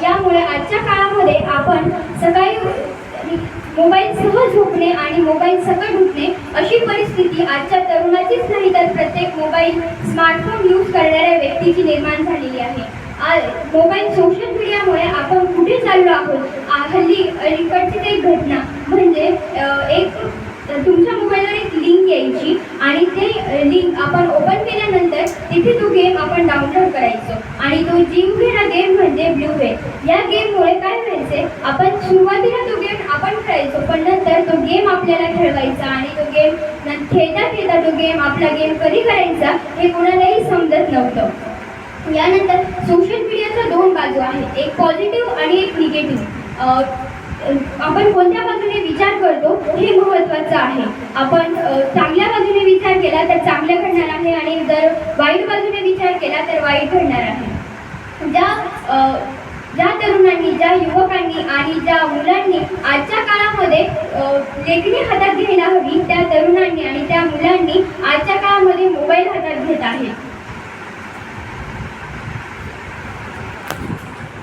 यामुळे आजच्या काळामध्ये आपण सकाळी मोबाईल सहज झोपणे आणि मोबाईल सकट उठणे अशी परिस्थिती आजच्या तरुणाचीच नाही तर प्रत्येक मोबाईल स्मार्टफोन यूज करणाऱ्या व्यक्तीची निर्माण झालेली आहे। मोबाईल सोशल मीडियामुळे आपण कुठे चाललो आहोत हल्ली अलीकडची काही घटना म्हणजे एक तुमच्या मोबाईलवर एक लिंक यायची आणि ते लिंक आपण ओपन केल्यानंतर तिथे तो गेम आपण डाउनलोड करायचो आणि तो जीवघेणा गेम म्हणजे ब्लू व्हेल। या गेममुळे काय व्हायचे आपण सुरुवातीला तो गेम आपण खेळायचो पण नंतर तो गेम आपल्याला खेळवायचा आणि तो गेम खेळता खेळता तो गेम आपला गेम कधी करायचा हे कोणालाही समजत नव्हतं। यानंतर सोशल मीडियाच्या दोन बाजू आहेत, एक पॉझिटिव्ह आणि एक निगेटिव्ह। आपण कोणत्या बाजूने विचार करतो हे महत्त्वाचं आहे। आपण चांगल्या बाजूने विचार केला तर चांगलं घडणार आहे आणि जर वाईट बाजूने विचार केला तर वाईट घडणार आहे। ज्या तरुणांनी, ज्या युवकांनी आणि ज्या मुलांनी आजच्या काळामध्ये लेखणी हातात घ्यायला